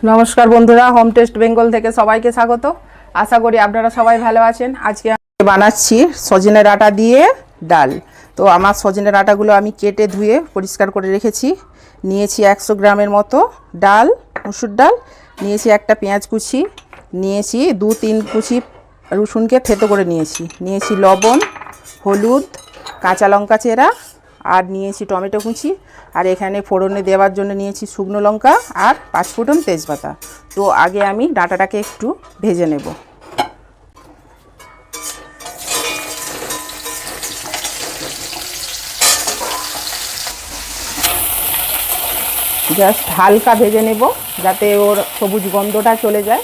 নমস্কার বন্ধুরা, home test Bengal থেকে সবাইকে স্বাগত। আশা করি আপনারা সবাই ভালো আছেন। আজকে আমি বানাচ্ছি সজনে ডাঁটা দিয়ে ডাল। তো আমার সজনে ডাঁটাগুলো আমি কেটে ধুয়ে পরিষ্কার করে রেখেছি। নিয়েছি 100 গ্রামের মতো ডাল, মুসুর ডাল, নিয়েছি একটা পেঁয়াজ কুচি, নিয়েছি 2-3 কুচি রসুনকে থেতো করে নিয়েছি লবণ, হলুদ, কাঁচা লঙ্কা চেরা, আর নিয়েছি টমেটো কুচি, আর এখানে ফোড়নে দেওয়ার জন্য নিয়েছি শুকনো লঙ্কা আর 5 ফোঁটন তেজপাতা। তো আগে আমি ডাঁটাটাকে একটু ভেজে নেব। জাস্ট হালকা ভেজে নেব যাতে ওর সবুজ গন্ধটা চলে যায়।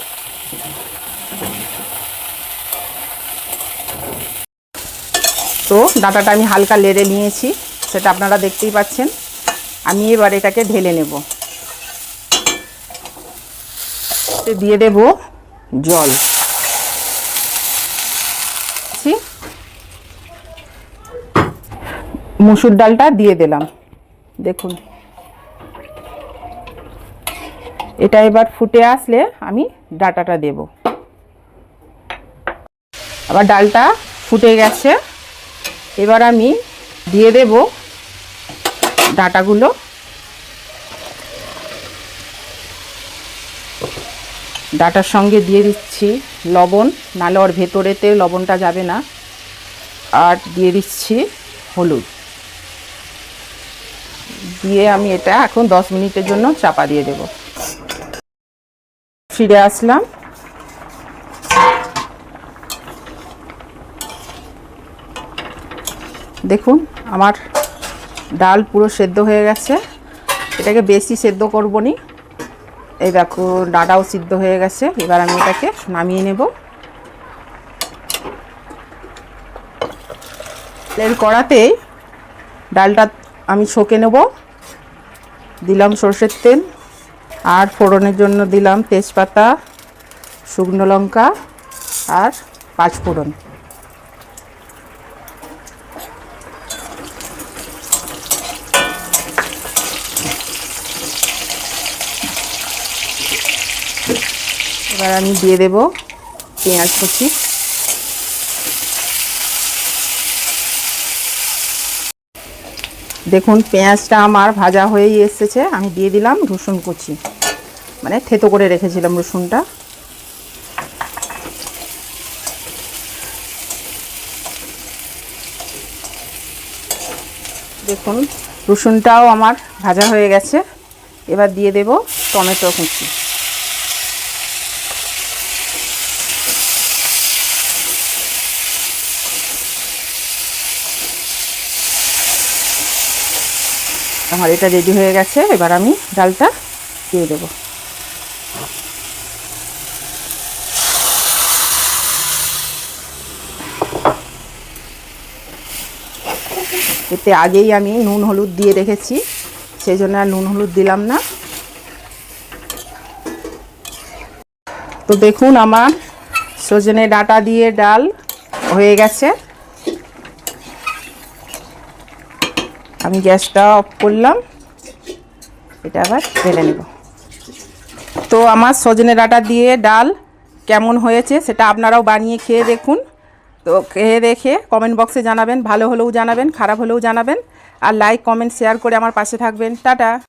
তো ডাঁটাটা আমি হালকা লেড়ে নিয়েছি, সেটা আপনারা দেখতেই পাচ্ছেন। আমি এবার এটাকে ঢেলে নেব। দিয়ে দেব জল, মুসুর ডালটা দিয়ে দিলাম। দেখুন, এটা এবার ফুটে আসলে আমি ডাঁটাটা দেব। আবার ডালটা ফুটে গেছে, এবার আমি দিয়ে দেব ডাঁটাগুলো। ডাঁটার সঙ্গে দিয়ে দিচ্ছি লবণ, নাহলে ওর ভেতরেতে লবণটা যাবে না। আর দিয়ে দিচ্ছি হলুদ, দিয়ে আমি এটা এখন 10 মিনিটের জন্য চাপা দিয়ে দেব। ফিরে আসলাম। দেখুন, আমার ডাল পুরো সেদ্ধ হয়ে গেছে। এটাকে বেশি সেদ্ধ করব না। এই দেখো, ডাঁটাও সিদ্ধ হয়ে গেছে। এবার আমি এটাকে নামিয়ে নেব। এর কড়াতেই ডালটা আমি ছকে নেব। দিলাম সরষের তেল, আর ফোড়নের জন্য দিলাম তেজপাতা, শুকনো লঙ্কা আর 5 ফোড়ন। এবার আমি দিয়ে দেব পেঁয়াজ কুচি। দেখুন, পেঁয়াজটা আমার ভাজা হয়েই এসেছে। আমি দিয়ে দিলাম রসুন কুচি, মানে থেতো করে রেখেছিলাম রসুনটা। দেখুন, রসুনটাও আমার ভাজা হয়ে গেছে। এবার দিয়ে দেব টমেটো কুচি। আমার এটা রেডি হয়ে গেছে। এবার আমি ডালটা দিয়ে দেব। এতে আগেই আমি নুন হলুদ দিয়ে রেখেছি, সেই জন্য আর নুন হলুদ দিলাম না। তো দেখুন, আমার সজনে ডাঁটা দিয়ে ডাল হয়ে গেছে। আমি গ্যাসটা অফ করলাম। এটা আবার ঢেলে নেব। তো আমার সজনে ডাঁটা দিয়ে ডাল কেমন হয়েছে সেটা আপনারাও বানিয়ে খেয়ে দেখুন। তো খেয়ে দেখে কমেন্ট বক্সে জানাবেন, ভালো হলেও জানাবেন, খারাপ হলেও জানাবেন। আর লাইক, কমেন্ট, শেয়ার করে আমার পাশে থাকবেন। টাটা।